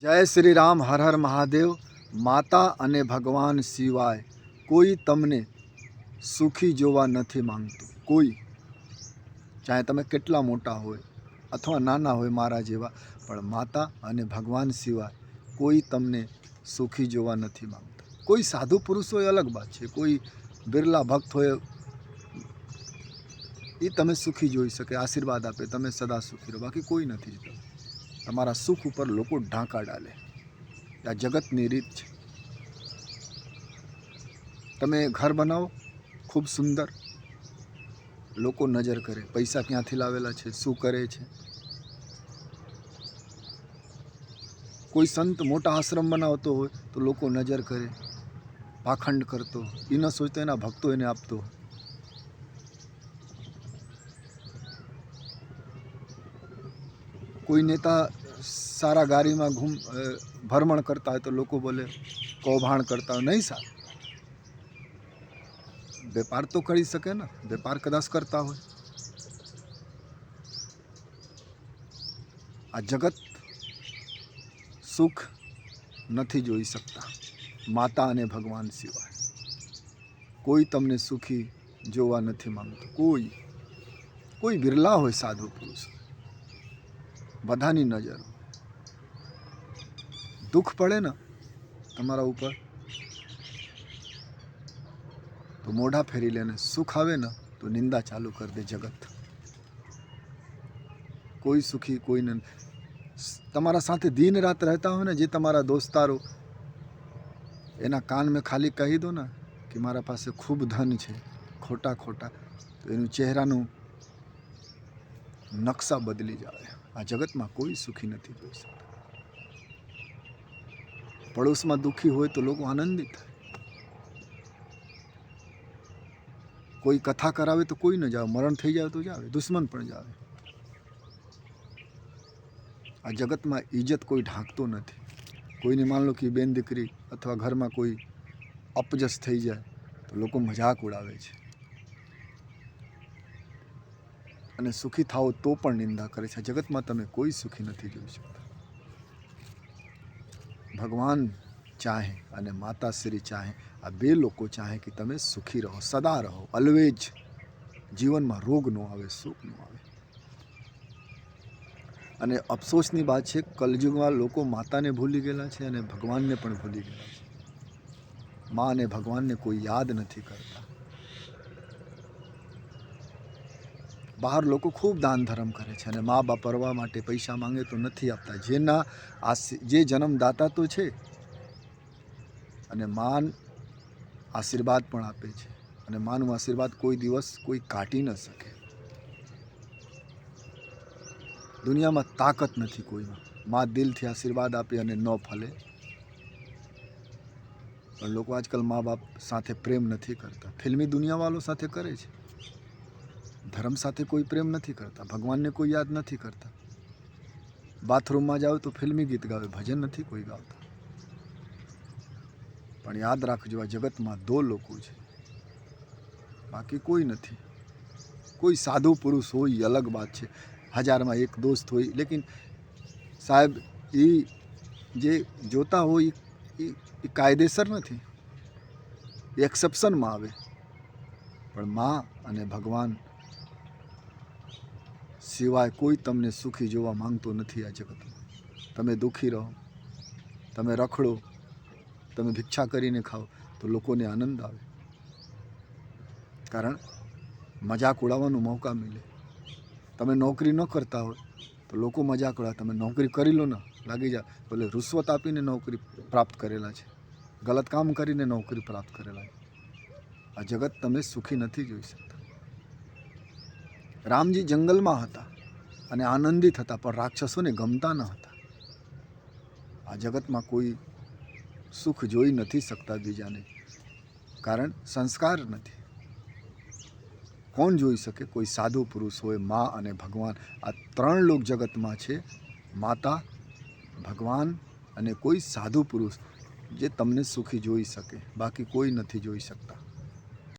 જય શ્રી રામ. હર હર મહાદેવ. માતા અને ભગવાન સિવાય કોઈ તમને સુખી જોવા નથી માંગતું. કોઈ, ચાહે તમે કેટલા મોટા હોય અથવા નાના હોય મારા જેવા, પણ માતા અને ભગવાન સિવાય કોઈ તમને સુખી જોવા નથી માંગતા. કોઈ સાધુ પુરુષ હોય અલગ વાત છે, કોઈ બિરલા ભક્ત હોય એ તમે સુખી જોઈ શકે, આશીર્વાદ આપે, તમે સદા સુખી રહો, બાકી કોઈ નથી જોતા. તમારા સુખ ઉપર લોકો ઢાંકા ડાલે. આ જગતની રીત છે. તમે ઘર બનાવો ખૂબ સુંદર, લોકો નજર કરે, પૈસા ક્યાંથી લાવેલા છે, શું કરે છે. કોઈ સંત મોટા આશ્રમ બનાવતો હોય તો લોકો નજર કરે, પાખંડ કરતો, એ ન સોચતો એના ભક્તો એને આપતો. કોઈ નેતા સારા ગાડીમાં ભ્રમણ કરતા હોય તો લોકો બોલે કૌભાંડ કરતા હોય. નહીં સાહેબ, વેપાર તો કરી શકે ને, વેપાર કદાચ કરતા હોય. આ જગત સુખ નથી જોઈ શકતા માતા અને ભગવાન સિવાય. કોઈ તમને સુખી જોવા નથી માંગતું. કોઈ બિરલા હોય સાધુ પુરુષ, બધાની નજર. દુઃખ પડે ને તમારા ઉપર તો મોઢા ફેરી લે, ને સુખ આવે ને તો નિંદા ચાલુ કરી દે જગત. કોઈ સુખી કોઈ નહીં. તમારા સાથે દિન રાત રહેતા હોય ને જે તમારા દોસ્તારો, એના કાન મેં ખાલી કહી દો ને કે મારા પાસે ખૂબ ધન છે, ખોટા ખોટા, તો એનું ચહેરાનું નકશા બદલી જાય. આ જગતમાં કોઈ સુખી નથી જોઈ શકતા. પડોશમાં દુઃખી હોય તો લોકો આનંદિત થાય. કોઈ કથા કરાવે તો કોઈ ન જાવે, મરણ થઈ જાય તો જાવે, દુશ્મન પણ જાવે. આ જગતમાં ઇજ્જત કોઈ ઢાંકતો નથી. કોઈને માન લો કે બેન દીકરી અથવા ઘરમાં કોઈ અપજસ થઈ જાય તો લોકો મજાક ઉડાવે છે, અને સુખી થાઓ તો પણ નિંદા કરે છે. જગતમાં તમે કોઈ સુખી નથી જોઈ શકતા. ભગવાન ચાહે અને માતાશ્રી ચાહે, આ બે લોકો ચાહે કે તમે સુખી રહો, સદા રહો, ઓલવેજ. જીવનમાં રોગ ન આવે, સુખ ન આવે. અને અફસોસની વાત છે, કલયુગમાં લોકો માતાને ભૂલી ગયેલા છે અને ભગવાનને પણ ભૂલી ગયેલા છે. મા અને ભગવાનને કોઈ યાદ નથી કરતા. બહાર લોકો ખૂબ દાન ધર્મ કરે છે અને મા બાપ પરવા માટે પૈસા માંગે તો નથી આપતા. જે જન્મદાતા તો છે, અને માન આશીર્વાદ પણ આપે છે, અને માનું આશીર્વાદ કોઈ દિવસ કોઈ કાઢી ન શકે. દુનિયામાં તાકાત નથી કોઈમાં. મા દિલથી આશીર્વાદ આપે અને ન ફલે. પણ લોકો આજકાલ મા બાપ સાથે પ્રેમ નથી કરતા. ફિલ્મી દુનિયાવાળો સાથે કરે છે, ધર્મ સાથે કોઈ પ્રેમ નથી કરતા, ભગવાનને કોઈ યાદ નથી કરતા. બાથરૂમમાં જાઓ તો ફિલ્મી ગીત ગાવે, ભજન નથી કોઈ ગાવતા. પણ યાદ રાખજો, આ જગતમાં દો લોકો છે, બાકી કોઈ નથી. કોઈ સાધુ પુરુષ હોય અલગ વાત છે, 1000માં એક દોસ્ત હોય, લેકિન સાહેબ એ જે જોતા હોય એ કાયદેસર નથી, એ એક્સેપ્શનમાં આવે. પણ મા અને ભગવાન સિવાય કોઈ તમને સુખી જોવા માંગતો નથી આ જગતમાં. તમે દુઃખી રહો, તમે રખડો, તમે ભિક્ષા કરીને ખાઓ તો લોકોને આનંદ આવે, કારણ મજાક ઉડાવવાનો મોકા મળે. તમે નોકરી ન કરતા હોય તો લોકો મજાક ઉડાવે, તમે નોકરી કરી લો ને, લાગી જાય, બોલે રૂશ્વત આપીને નોકરી પ્રાપ્ત કરેલા છે, ગલત કામ કરીને નોકરી પ્રાપ્ત કરેલા છે. આ જગત તમે સુખી નથી જોઈ શકતા. રામજી જંગલમાં હતા અને આનંદિત હતા, પણ રાક્ષસોને ગમતા ન હતા. આ જગતમાં કોઈ સુખ જોઈ નથી શકતા બીજાને, કારણ સંસ્કાર નથી. કોણ જોઈ શકે? કોઈ સાધુ પુરુષ હોય, મા અને ભગવાન, આ ત્રણ લોક જગતમાં છે. માતા, ભગવાન અને કોઈ સાધુ પુરુષ જે તમને સુખી જોઈ શકે, બાકી કોઈ નથી જોઈ શકતા.